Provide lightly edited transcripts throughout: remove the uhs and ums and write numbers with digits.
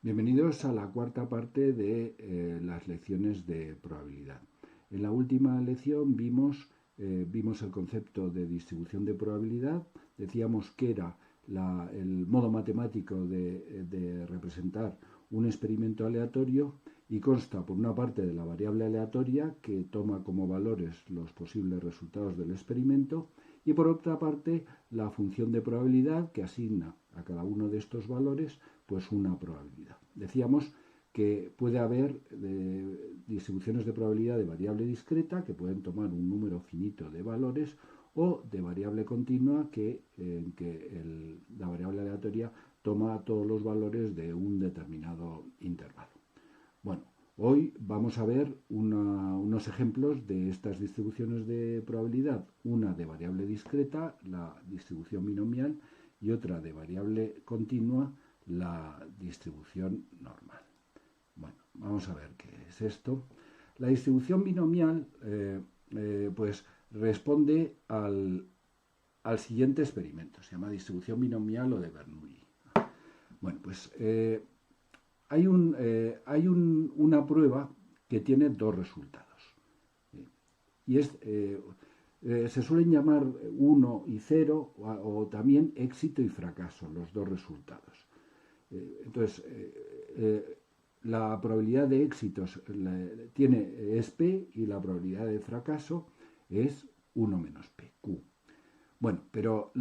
Bienvenidos a la cuarta parte de las lecciones de probabilidad. En la última lección vimos el concepto de distribución de probabilidad. Decíamos que era el modo matemático de representar un experimento aleatorio y consta por una parte de la variable aleatoria que toma como valores los posibles resultados del experimento y por otra parte la función de probabilidad que asigna a cada uno de estos valores pues una probabilidad. Decíamos que puede haber distribuciones de probabilidad de variable discreta que pueden tomar un número finito de valores o de variable continua en que la variable aleatoria toma todos los valores de un determinado intervalo. Bueno, hoy vamos a ver unos ejemplos de estas distribuciones de probabilidad, una de variable discreta, la distribución binomial, y otra de variable continua, la distribución normal. Bueno, vamos a ver qué es esto. La distribución binomial pues responde al siguiente experimento, se llama distribución binomial o de Bernoulli. Bueno, pues hay una prueba que tiene dos resultados. Y se suelen llamar 1 y 0 o también éxito y fracaso, los dos resultados. Entonces, la probabilidad de éxitos es P y la probabilidad de fracaso es 1 menos P, Q. Bueno, pero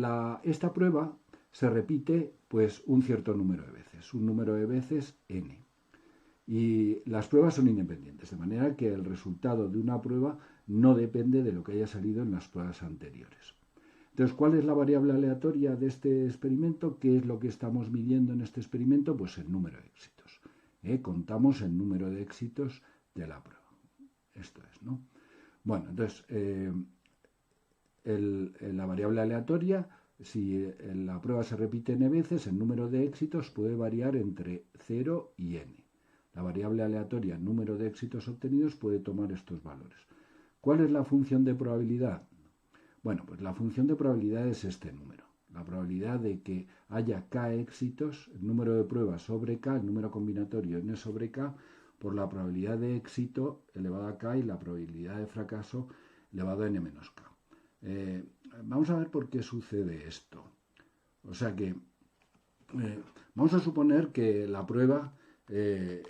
esta prueba se repite pues un cierto número de veces, un número de veces n. Y las pruebas son independientes, de manera que el resultado de una prueba no depende de lo que haya salido en las pruebas anteriores. Entonces, ¿cuál es la variable aleatoria de este experimento? ¿Qué es lo que estamos midiendo en este experimento? Pues el número de éxitos. Contamos el número de éxitos de la prueba. Esto es, ¿no? Bueno, entonces, la variable aleatoria, si la prueba se repite n veces, el número de éxitos puede variar entre 0 y n. La variable aleatoria, número de éxitos obtenidos, puede tomar estos valores. ¿Cuál es la función de probabilidad? Bueno, pues la función de probabilidad es este número. La probabilidad de que haya k éxitos, el número de pruebas sobre k, el número combinatorio n sobre k, por la probabilidad de éxito elevado a k y la probabilidad de fracaso elevado a n menos k. Vamos a ver por qué sucede esto. O sea que vamos a suponer que la prueba se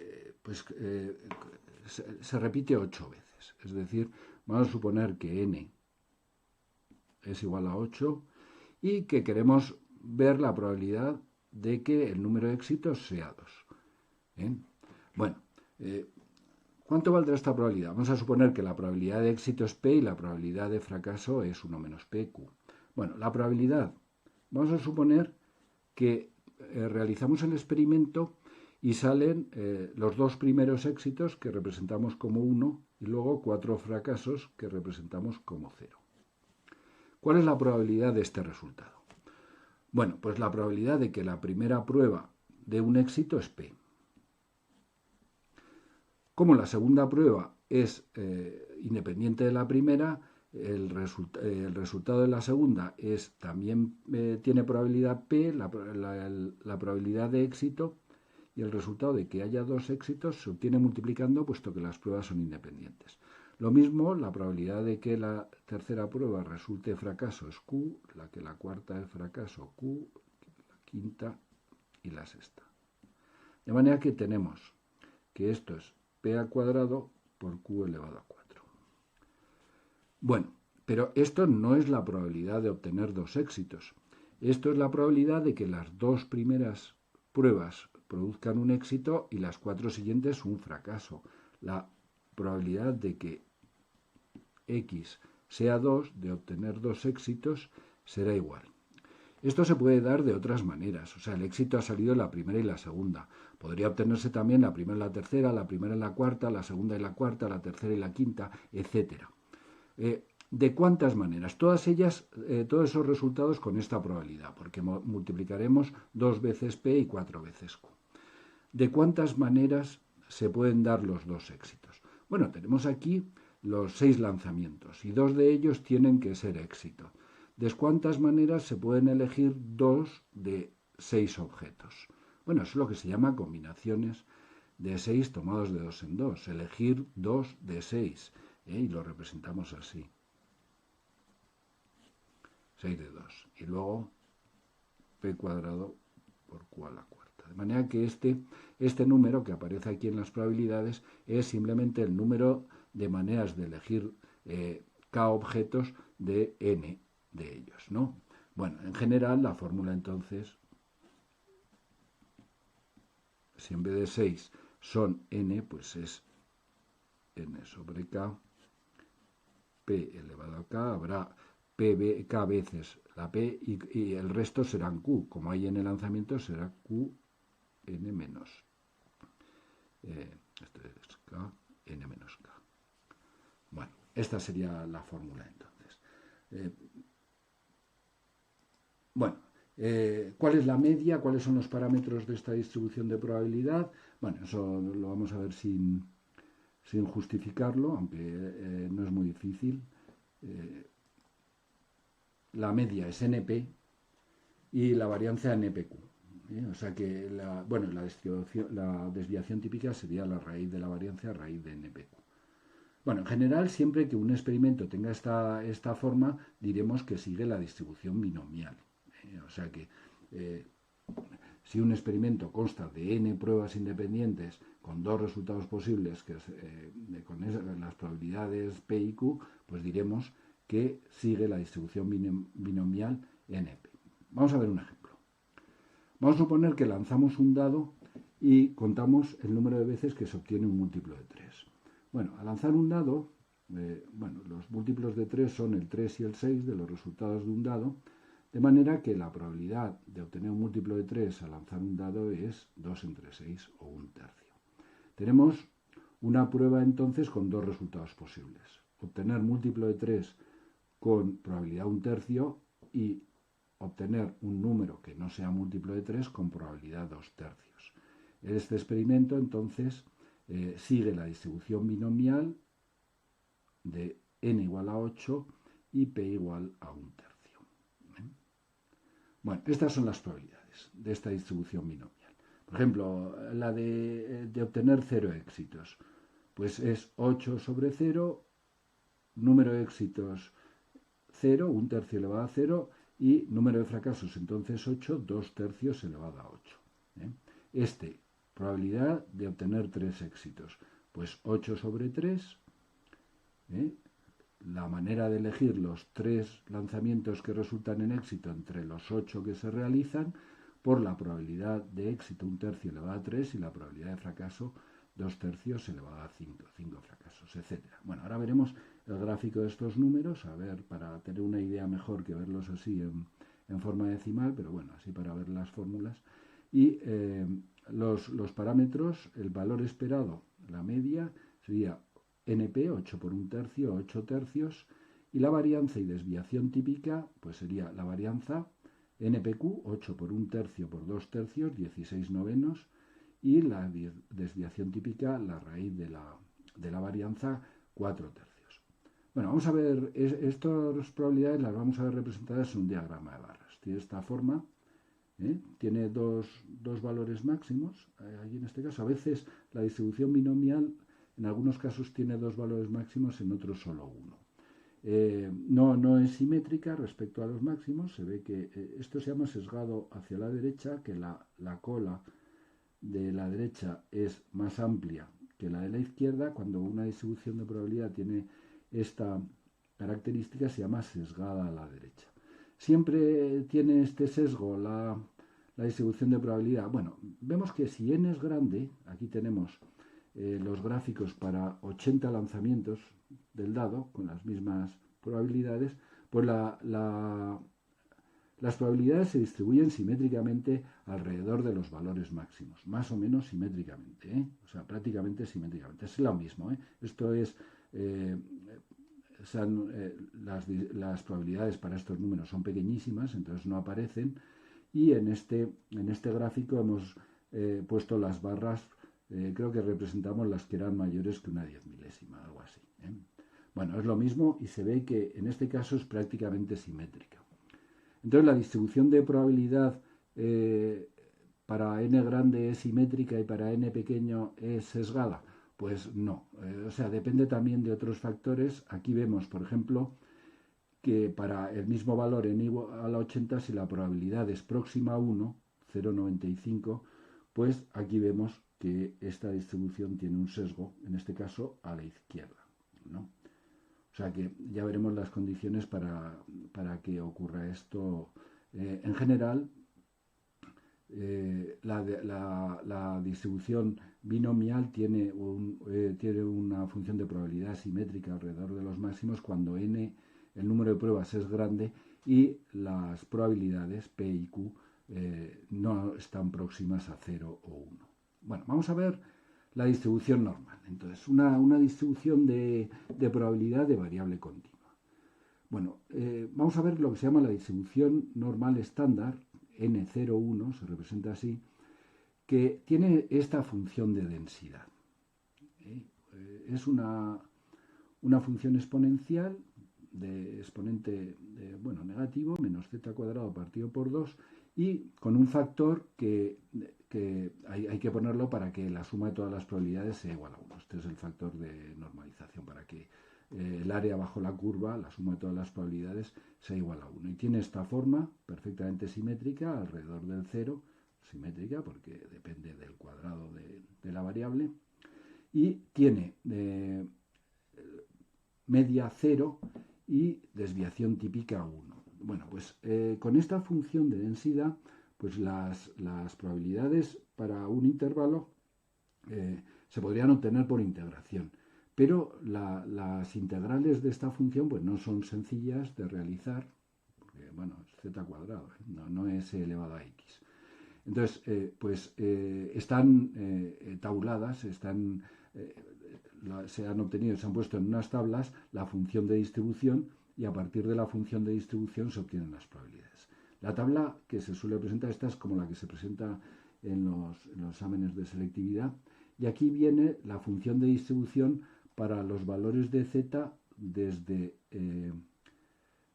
repite 8 veces. Es decir, vamos a suponer que n es igual a 8 y que queremos ver la probabilidad de que el número de éxitos sea 2. Bueno, ¿cuánto valdrá esta probabilidad? Vamos a suponer que la probabilidad de éxito es P y la probabilidad de fracaso es 1 menos PQ. Bueno, la probabilidad, vamos a suponer que realizamos el experimento y salen los dos primeros éxitos que representamos como 1 y luego 4 fracasos que representamos como 0. ¿Cuál es la probabilidad de este resultado? Bueno, pues la probabilidad de que la primera prueba dé un éxito es P. Como la segunda prueba es independiente de la primera, el resultado de la segunda también tiene probabilidad P, la probabilidad de éxito, y el resultado de que haya dos éxitos se obtiene multiplicando, puesto que las pruebas son independientes. Lo mismo, la probabilidad de que la tercera prueba resulte fracaso es Q, la que la cuarta es fracaso Q, la quinta y la sexta. De manera que tenemos que esto es P al cuadrado por Q elevado a 4. Bueno, pero esto no es la probabilidad de obtener dos éxitos. Esto es la probabilidad de que las dos primeras pruebas produzcan un éxito y las 4 siguientes un fracaso. La probabilidad de que X sea 2, de obtener dos éxitos, será igual. Esto se puede dar de otras maneras, o sea, el éxito ha salido en la primera y la segunda. Podría obtenerse también la primera y la tercera, la primera y la cuarta, la segunda y la cuarta, la tercera y la quinta, etc. ¿De cuántas maneras? Todas ellas, todos esos resultados con esta probabilidad, porque multiplicaremos 2 veces P y 4 veces Q. ¿De cuántas maneras se pueden dar los dos éxitos? Bueno, tenemos aquí los 6 lanzamientos y 2 de ellos tienen que ser éxito. ¿De cuántas maneras se pueden elegir 2 de 6 objetos? Bueno, eso es lo que se llama combinaciones de 6 tomados de 2 en 2. Elegir 2 de 6. Y lo representamos así. 6 de 2. Y luego p cuadrado por q a la cuarta. De manera que este número que aparece aquí en las probabilidades es simplemente el número de maneras de elegir k objetos de n de ellos, ¿no? Bueno, en general la fórmula entonces, si en vez de 6 son n, pues es n sobre k, p elevado a k, habrá k veces la p y el resto serán q. Como hay n lanzamiento, será q n menos. Esto es k, n menos k. Bueno, esta sería la fórmula entonces. Bueno, ¿cuál es la media? ¿Cuáles son los parámetros de esta distribución de probabilidad? Bueno, eso lo vamos a ver sin justificarlo, aunque no es muy difícil. La media es NP y la varianza NPQ. O sea que la desviación típica sería la raíz de la varianza a raíz de NPQ. Bueno, en general, siempre que un experimento tenga esta forma, diremos que sigue la distribución binomial. O sea que si un experimento consta de n pruebas independientes con dos resultados posibles, que es, con las probabilidades P y Q, pues diremos que sigue la distribución binomial NP. Vamos a ver un ejemplo. Vamos a suponer que lanzamos un dado y contamos el número de veces que se obtiene un múltiplo de 3. Bueno, al lanzar un dado, los múltiplos de 3 son el 3 y el 6 de los resultados de un dado, de manera que la probabilidad de obtener un múltiplo de 3 al lanzar un dado es 2 entre 6 o un tercio. Tenemos una prueba entonces con dos resultados posibles. Obtener múltiplo de 3 con probabilidad un tercio y obtener un número que no sea múltiplo de 3 con probabilidad 2 tercios. Este experimento entonces sigue la distribución binomial de n igual a 8 y p igual a un tercio. Bueno, estas son las probabilidades de esta distribución binomial. Por ejemplo, la de obtener 0 éxitos, pues es 8 sobre 0, número de éxitos 0, un tercio elevado a 0, y número de fracasos, entonces 8, 2 tercios elevado a 8. Probabilidad de obtener 3 éxitos, pues 8 sobre 3, la manera de elegir los 3 lanzamientos que resultan en éxito entre los 8 que se realizan, por la probabilidad de éxito un tercio elevado a 3 y la probabilidad de fracaso 2 tercios elevado a 5, 5 fracasos, etc. Bueno, ahora veremos el gráfico de estos números, a ver, para tener una idea mejor que verlos así en forma decimal, pero bueno, así para ver las fórmulas. Y los parámetros, el valor esperado, la media, sería NP, 8 por un tercio, 8 tercios, y la varianza y desviación típica, pues sería la varianza NPQ, 8 por un tercio por 2 tercios, 16 novenos, y la desviación típica, la raíz de la varianza, 4 tercios. Bueno, vamos a ver, estas probabilidades las vamos a ver representadas en un diagrama de barras. Tiene esta forma, tiene dos valores máximos, ahí en este caso. A veces la distribución binomial, en algunos casos tiene dos valores máximos, en otros solo uno. No es simétrica respecto a los máximos, se ve que esto se llama sesgado hacia la derecha, que la cola de la derecha es más amplia que la de la izquierda. Cuando una distribución de probabilidad tiene esta característica, se llama sesgada a la derecha. Siempre tiene este sesgo la distribución de probabilidad. Bueno, vemos que si n es grande, aquí tenemos los gráficos para 80 lanzamientos del dado con las mismas probabilidades, pues las probabilidades se distribuyen simétricamente alrededor de los valores máximos, más o menos simétricamente, o sea, prácticamente simétricamente. Es lo mismo, Esto es, las probabilidades para estos números son pequeñísimas, entonces no aparecen, y en este gráfico hemos puesto las barras, creo que representamos las que eran mayores que una 10 milésima, algo así. Bueno, es lo mismo y se ve que en este caso es prácticamente simétrica. Entonces la distribución de probabilidad para n grande es simétrica y para n pequeño es sesgada. Pues no, o sea, depende también de otros factores. Aquí vemos, por ejemplo, que para el mismo valor n igual a 80, si la probabilidad es próxima a 1, 0,95, pues aquí vemos que esta distribución tiene un sesgo, en este caso a la izquierda, ¿no? O sea que ya veremos las condiciones para que ocurra esto. En general, la distribución binomial tiene una función de probabilidad simétrica alrededor de los máximos cuando n, el número de pruebas, es grande y las probabilidades P y Q no están próximas a 0 o 1. Bueno, vamos a ver la distribución normal. Entonces, una distribución de probabilidad de variable continua. Bueno, vamos a ver lo que se llama la distribución normal estándar, N01, se representa así, que tiene esta función de densidad. Es una función exponencial de exponente negativo, menos z cuadrado partido por 2, y con un factor que hay que ponerlo para que la suma de todas las probabilidades sea igual a 1. Este es el factor de normalización, para que el área bajo la curva, la suma de todas las probabilidades, sea igual a 1. Y tiene esta forma perfectamente simétrica, alrededor del 0, simétrica porque depende del cuadrado de la variable, y tiene media 0 y desviación típica 1. Bueno, pues con esta función de densidad, pues las probabilidades para un intervalo se podrían obtener por integración. Pero las integrales de esta función pues no son sencillas de realizar, porque es z cuadrado, no es elevado a x. Entonces, están tabuladas, se han obtenido, se han puesto en unas tablas la función de distribución, y a partir de la función de distribución se obtienen las probabilidades. La tabla que se suele presentar, esta es como la que se presenta en los exámenes de selectividad, y aquí viene la función de distribución para los valores de z desde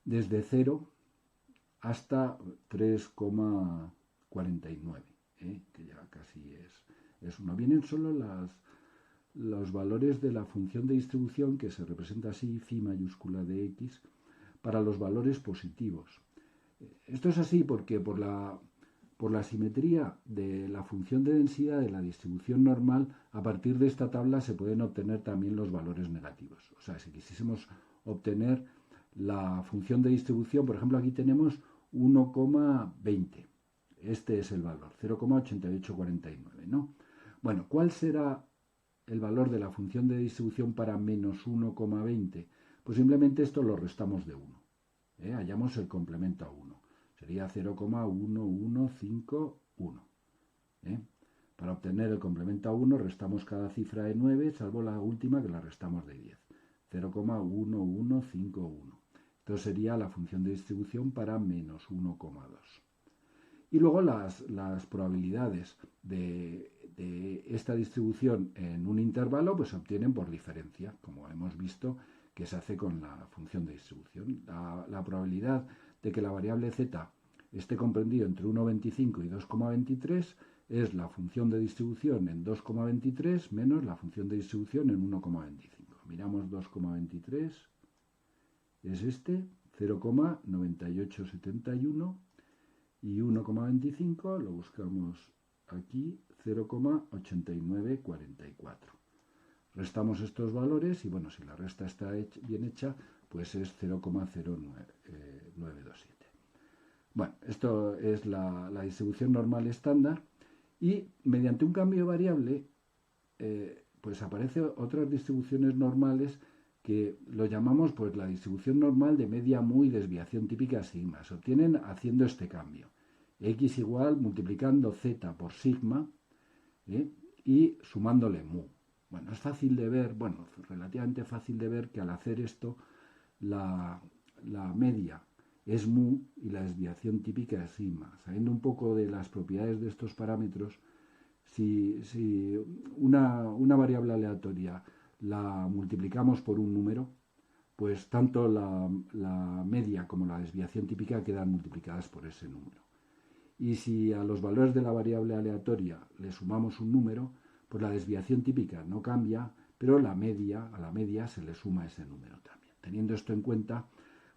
0 hasta 3,49, que ya casi es 1. Vienen solo los valores de la función de distribución, que se representa así, phi mayúscula de x, para los valores positivos. Esto es así porque por la simetría de la función de densidad de la distribución normal, a partir de esta tabla se pueden obtener también los valores negativos. O sea, si quisiésemos obtener la función de distribución, por ejemplo, aquí tenemos 1,20. Este es el valor, 0,8849, ¿no? Bueno, ¿cuál será el valor de la función de distribución para menos 1,20? Pues simplemente esto lo restamos de 1. Hallamos el complemento a 1. Sería 0,1151. Para obtener el complemento a 1 restamos cada cifra de 9, salvo la última que la restamos de 10. 0,1151. Entonces sería la función de distribución para menos 1,2. Y luego las probabilidades de esta distribución en un intervalo pues se obtienen por diferencia, como hemos visto que se hace con la función de distribución. La probabilidad de que la variable z esté comprendido entre 1,25 y 2,23 es la función de distribución en 2,23 menos la función de distribución en 1,25. Miramos 2,23, es este, 0,9871, y 1,25 lo buscamos aquí, 0,8944. Restamos estos valores y bueno, si la resta está bien hecha, pues es 0,0927. Bueno, esto es la distribución normal estándar, y mediante un cambio de variable pues aparecen otras distribuciones normales que lo llamamos pues la distribución normal de media mu y desviación típica sigma. Se obtienen haciendo este cambio. X igual multiplicando z por sigma y sumándole mu. Bueno, es fácil de ver, relativamente fácil de ver que al hacer esto la media es mu y la desviación típica es sigma. Sabiendo un poco de las propiedades de estos parámetros, si una variable aleatoria la multiplicamos por un número, pues tanto la media como la desviación típica quedan multiplicadas por ese número. Y si a los valores de la variable aleatoria le sumamos un número, pues la desviación típica no cambia, pero a la media se le suma ese número también. Teniendo esto en cuenta,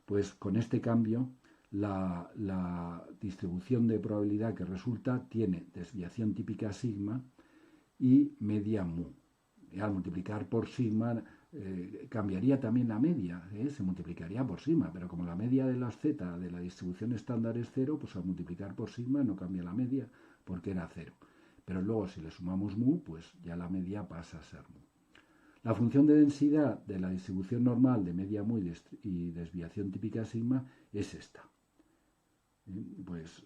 pues con este cambio la distribución de probabilidad que resulta tiene desviación típica sigma y media mu. Y al multiplicar por sigma cambiaría también la media, se multiplicaría por sigma, pero como la media de las z de la distribución estándar es 0, pues al multiplicar por sigma no cambia la media porque era 0. Pero luego si le sumamos mu, pues ya la media pasa a ser mu. La función de densidad de la distribución normal de media mu y desviación típica sigma es esta. Pues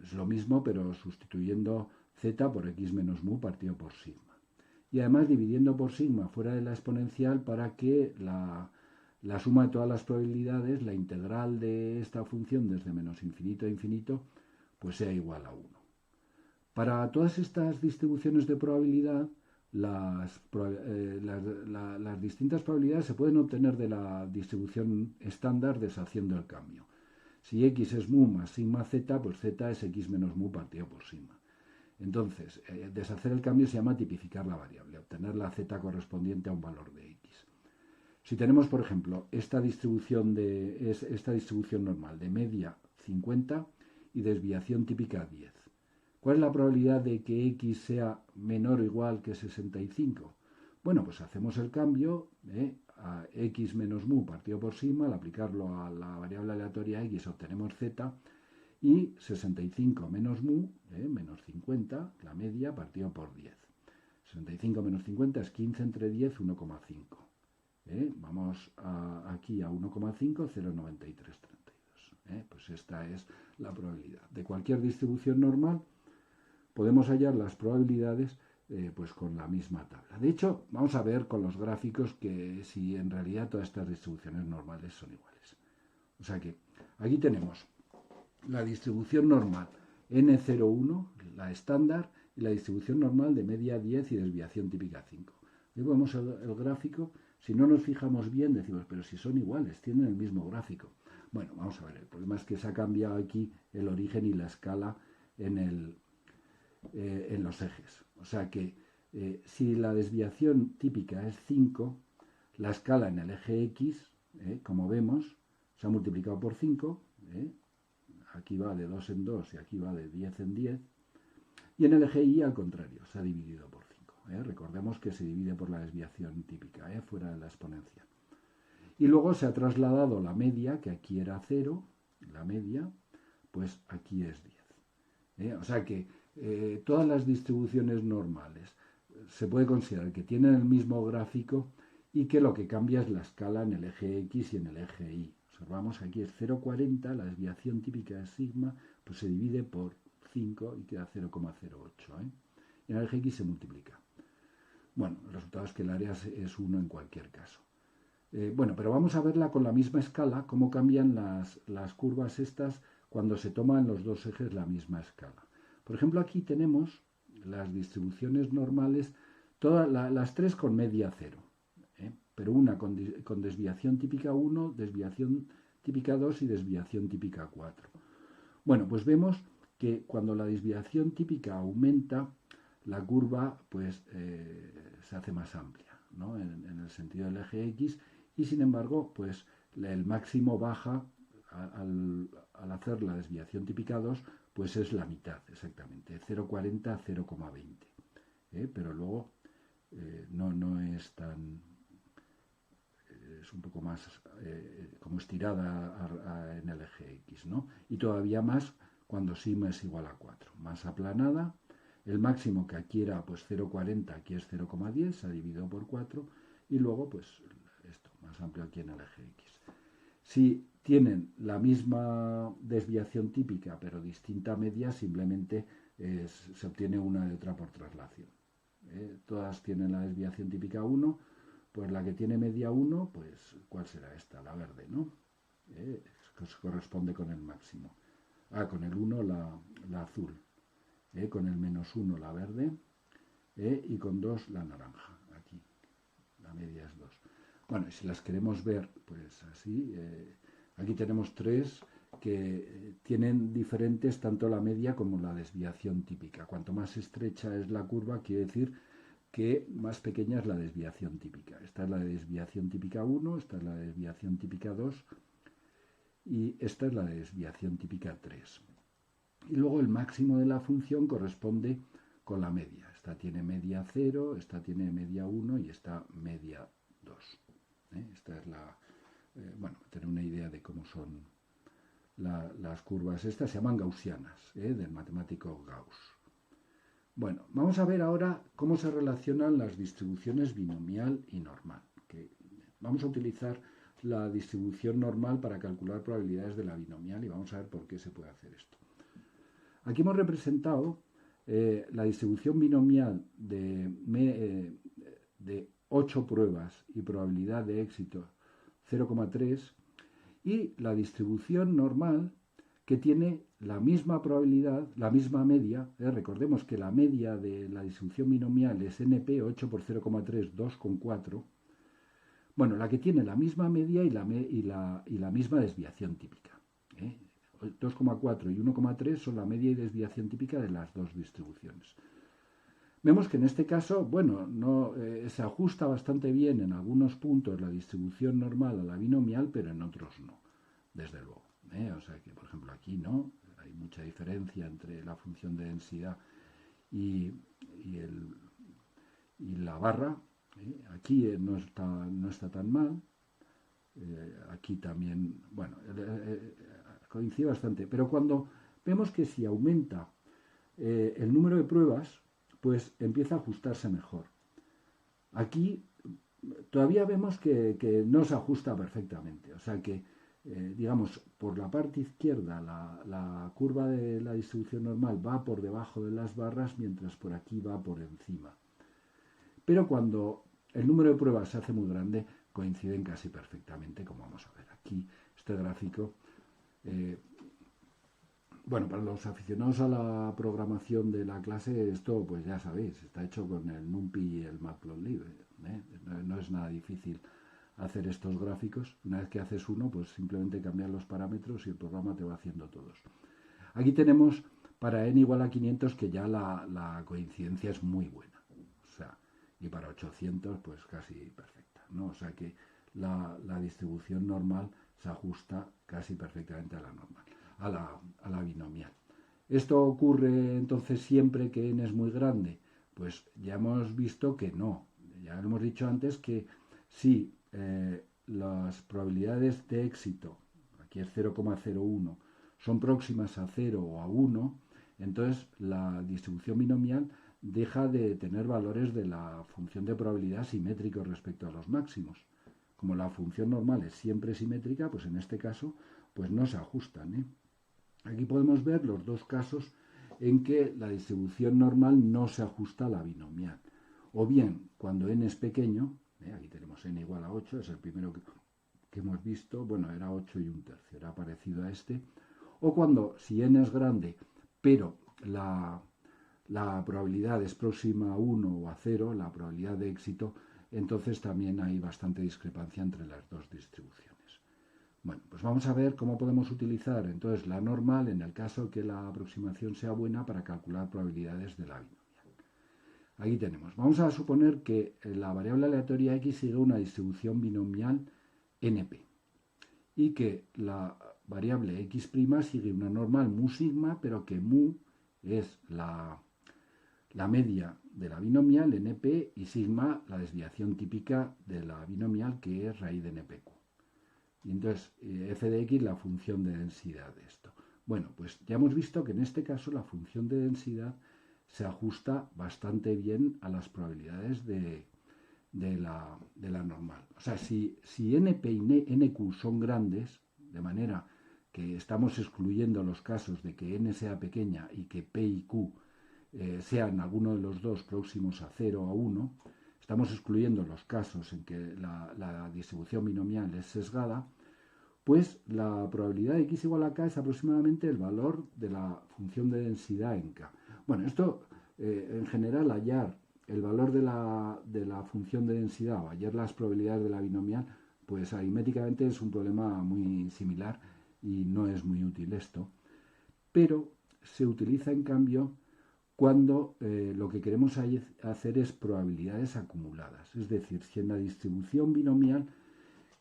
es lo mismo, pero sustituyendo z por x menos mu partido por sigma. Y además dividiendo por sigma fuera de la exponencial para que la suma de todas las probabilidades, la integral de esta función desde menos infinito a infinito, pues sea igual a 1. Para todas estas distribuciones de probabilidad, las distintas probabilidades se pueden obtener de la distribución estándar deshaciendo el cambio. Si x es mu más sigma z, pues z es x menos mu partido por sigma. Entonces, deshacer el cambio se llama tipificar la variable, obtener la z correspondiente a un valor de x. Si tenemos, por ejemplo, esta distribución normal de media 50 y desviación típica 10, ¿cuál es la probabilidad de que x sea menor o igual que 65? Bueno, pues hacemos el cambio a x menos mu partido por sigma, al aplicarlo a la variable aleatoria x obtenemos z, y 65 menos mu, menos 50, la media partido por 10. 65 menos 50 es 15 entre 10, 1,5. Vamos aquí a 1,5, 0,9332. Pues esta es la probabilidad. De cualquier distribución normal podemos hallar las probabilidades pues con la misma tabla. De hecho, vamos a ver con los gráficos que si en realidad todas estas distribuciones normales son iguales. O sea que aquí tenemos la distribución normal N01, la estándar, y la distribución normal de media 10 y desviación típica 5. Aquí vemos el gráfico. Si no nos fijamos bien, decimos, pero si son iguales, tienen el mismo gráfico. Bueno, vamos a ver, el problema es que se ha cambiado aquí el origen y la escala en los ejes. O sea que si la desviación típica es 5, la escala en el eje X, como vemos, se ha multiplicado por 5, aquí va de 2 en 2 y aquí va de 10 en 10, y en el eje Y al contrario, se ha dividido por 5. Recordemos que se divide por la desviación típica, fuera de la exponencial. Y luego se ha trasladado la media, que aquí era 0, la media, pues aquí es 10. O sea que todas las distribuciones normales se puede considerar que tienen el mismo gráfico y que lo que cambia es la escala en el eje X y en el eje Y. Observamos aquí es 0,40, la desviación típica de sigma, pues se divide por 5 y queda 0,08. Y en el eje X se multiplica. Bueno, el resultado es que el área es 1 en cualquier caso. Bueno, pero vamos a verla con la misma escala, cómo cambian las curvas estas cuando se toman los dos ejes la misma escala. Por ejemplo, aquí tenemos las distribuciones normales, todas las tres con media 0. Pero una con desviación típica 1, desviación típica 2 y desviación típica 4. Bueno, pues vemos que cuando la desviación típica aumenta, la curva pues se hace más amplia, ¿no? en el sentido del eje X, y sin embargo pues el máximo baja al hacer la desviación típica 2, pues es la mitad exactamente, 0,40 a 0,20. Pero luego no es tan... es un poco más como estirada en el eje X, ¿no? Y todavía más cuando sigma es igual a 4. Más aplanada, el máximo que aquí era pues 0,40, aquí es 0,10, se ha dividido por 4, y luego pues esto, más amplio aquí en el eje X. Si tienen la misma desviación típica pero distinta media, simplemente se obtiene una de otra por traslación. Todas tienen la desviación típica 1, pues la que tiene media 1, pues ¿cuál será esta? La verde, ¿no? Que corresponde con el máximo. Con el 1 la azul. Con el menos 1 la verde. Y con 2 la naranja. Aquí. La media es 2. Bueno, y si las queremos ver, pues así. Aquí tenemos 3 que tienen diferentes tanto la media como la desviación típica. Cuanto más estrecha es la curva, quiere decir que más pequeña es la desviación típica. Esta es la desviación típica 1, esta es la desviación típica 2 y esta es la desviación típica 3. Y luego el máximo de la función corresponde con la media. Esta tiene media 0, esta tiene media 1 y esta media 2. Esta es la... bueno, tener una idea de cómo son las curvas. Estas se llaman gaussianas, del matemático Gauss. Bueno, vamos a ver ahora cómo se relacionan las distribuciones binomial y normal. Vamos a utilizar la distribución normal para calcular probabilidades de la binomial y vamos a ver por qué se puede hacer esto. Aquí hemos representado la distribución binomial de 8 pruebas y probabilidad de éxito 0,3 y la distribución normal que tiene la misma probabilidad, la misma media. Recordemos que la media de la distribución binomial es NP, 8 por 0,3, 2,4. Bueno, la que tiene la misma media y la misma desviación típica. 2,4 y 1,3 son la media y desviación típica de las dos distribuciones. Vemos que en este caso, bueno, se ajusta bastante bien en algunos puntos la distribución normal a la binomial, pero en otros no, desde luego. O sea que, por ejemplo, aquí no, hay mucha diferencia entre la función de densidad y la barra. Aquí no está tan mal. Aquí también, bueno, coincide bastante. Pero cuando vemos que si aumenta el número de pruebas, pues empieza a ajustarse mejor. Aquí todavía vemos que no se ajusta perfectamente. O sea que, digamos, por la parte izquierda la curva de la distribución normal va por debajo de las barras, mientras por aquí va por encima. Pero cuando el número de pruebas se hace muy grande, coinciden casi perfectamente, como vamos a ver aquí. Este gráfico, bueno, para los aficionados a la programación de la clase, esto pues ya sabéis, está hecho con el NumPy y el Matplotlib. No es nada difícil hacer estos gráficos. Una vez que haces uno, pues simplemente cambias los parámetros y el programa te va haciendo todos. Aquí tenemos para n igual a 500 que ya la coincidencia es muy buena. O sea, y para 800 pues casi perfecta, ¿no? O sea que la distribución normal se ajusta casi perfectamente a la normal, a la binomial. ¿Esto ocurre entonces siempre que n es muy grande? Pues ya hemos visto que no. Ya lo hemos dicho antes que si las probabilidades de éxito, aquí es 0,01, son próximas a 0 o a 1, entonces la distribución binomial deja de tener valores de la función de probabilidad simétricos respecto a los máximos. Como la función normal es siempre simétrica, pues en este caso pues no se ajustan. Aquí podemos ver los dos casos en que la distribución normal no se ajusta a la binomial. O bien, cuando n es pequeño, aquí tenemos n igual a 8, es el primero que hemos visto, bueno, era 8 y 1/3, era parecido a este. O cuando, si n es grande, pero la probabilidad es próxima a 1 o a 0, la probabilidad de éxito, entonces también hay bastante discrepancia entre las dos distribuciones. Bueno, pues vamos a ver cómo podemos utilizar entonces la normal en el caso que la aproximación sea buena para calcular probabilidades de la binomial. Aquí tenemos, vamos a suponer que la variable aleatoria x sigue una distribución binomial NP y que la variable x' sigue una normal mu sigma, pero que mu es la media de la binomial NP y sigma la desviación típica de la binomial, que es raíz de NPQ. Y entonces f de x la función de densidad de esto. Bueno, pues ya hemos visto que en este caso la función de densidad se ajusta bastante bien a las probabilidades de la normal. O sea, si NP y NQ son grandes, de manera que estamos excluyendo los casos de que n sea pequeña y que p y q sean alguno de los dos próximos a 0 o a 1, estamos excluyendo los casos en que la distribución binomial es sesgada, pues la probabilidad de x igual a k es aproximadamente el valor de la función de densidad en k. Bueno, esto en general hallar el valor de la función de densidad o hallar las probabilidades de la binomial, pues aritméticamente es un problema muy similar y no es muy útil esto, pero se utiliza en cambio cuando lo que queremos hacer es probabilidades acumuladas. Es decir, si en la distribución binomial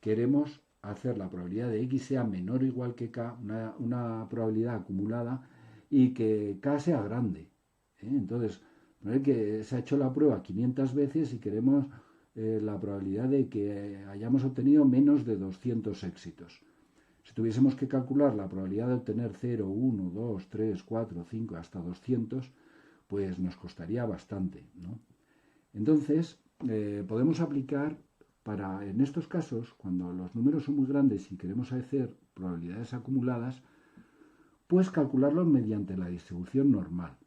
queremos hacer la probabilidad de x sea menor o igual que k, una probabilidad acumulada, y que k sea grande. Entonces, que se ha hecho la prueba 500 veces y queremos la probabilidad de que hayamos obtenido menos de 200 éxitos. Si tuviésemos que calcular la probabilidad de obtener 0, 1, 2, 3, 4, 5, hasta 200, pues nos costaría bastante, ¿no? Entonces, podemos aplicar en estos casos, cuando los números son muy grandes y queremos hacer probabilidades acumuladas, pues calcularlos mediante la distribución normal.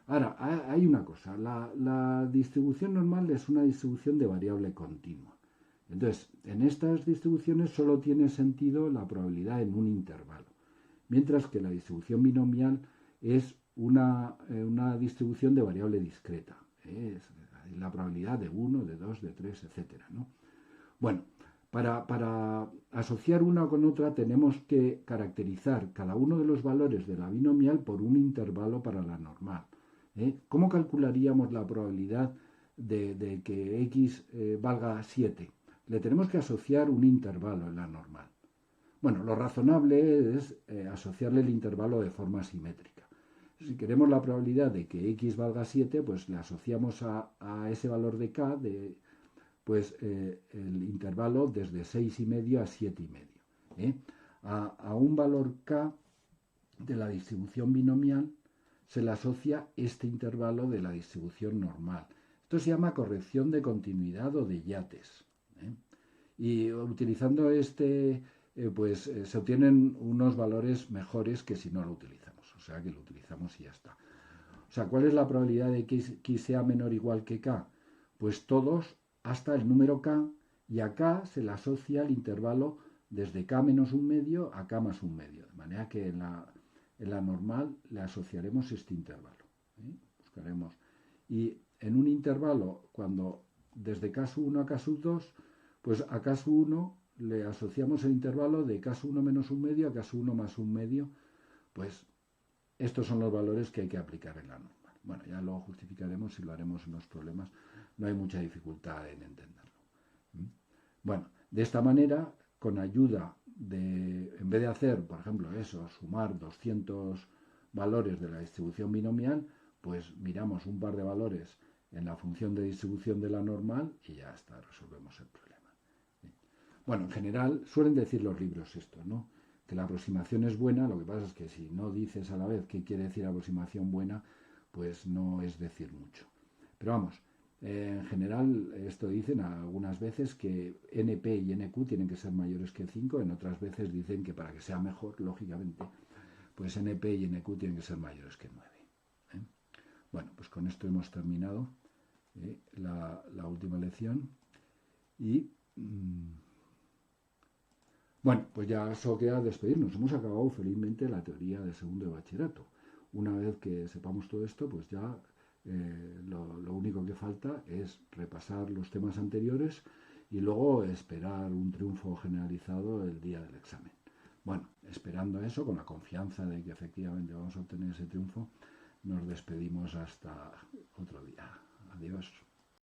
Ahora, hay una cosa, la distribución normal es una distribución de variable continua. Entonces, en estas distribuciones solo tiene sentido la probabilidad en un intervalo, mientras que la distribución binomial es una distribución de variable discreta. Es la probabilidad de 1, de 2, de 3, etc., ¿no? Bueno, para asociar una con otra tenemos que caracterizar cada uno de los valores de la binomial por un intervalo para la normal. ¿Cómo calcularíamos la probabilidad de que x valga 7? Le tenemos que asociar un intervalo en la normal. Bueno, lo razonable es asociarle el intervalo de forma simétrica. Si queremos la probabilidad de que x valga 7, pues le asociamos a ese valor de k el intervalo desde 6,5 a 7,5. A un valor k de la distribución binomial se le asocia este intervalo de la distribución normal. Esto se llama corrección de continuidad o de Yates. Y utilizando se obtienen unos valores mejores que si no lo utilizamos. O sea que lo utilizamos y ya está. O sea, ¿cuál es la probabilidad de que x sea menor o igual que k? Pues todos hasta el número k, y a k se le asocia el intervalo desde k menos un medio a k más un medio. De manera que en la normal le asociaremos este intervalo. Buscaremos. Y en un intervalo, cuando desde k1 a k2, pues a k1 le asociamos el intervalo de k1 menos un medio a k1 más un medio. Pues estos son los valores que hay que aplicar en la normal. Bueno, ya lo justificaremos y lo haremos en los problemas. No hay mucha dificultad en entenderlo. Bueno, de esta manera, con ayuda en vez de hacer, por ejemplo, sumar 200 valores de la distribución binomial, pues miramos un par de valores en la función de distribución de la normal y ya está, resolvemos el problema. Bueno, en general suelen decir los libros esto, ¿no? Que la aproximación es buena, lo que pasa es que si no dices a la vez qué quiere decir aproximación buena, pues no es decir mucho. Pero vamos, en general esto dicen algunas veces que NP y NQ tienen que ser mayores que 5, en otras veces dicen que para que sea mejor, lógicamente, pues NP y NQ tienen que ser mayores que 9. Bueno, pues con esto hemos terminado la última lección y... Bueno, pues ya solo queda despedirnos. Hemos acabado felizmente la teoría de segundo de bachillerato. Una vez que sepamos todo esto, pues ya lo único que falta es repasar los temas anteriores y luego esperar un triunfo generalizado el día del examen. Bueno, esperando eso, con la confianza de que efectivamente vamos a obtener ese triunfo, nos despedimos hasta otro día. Adiós.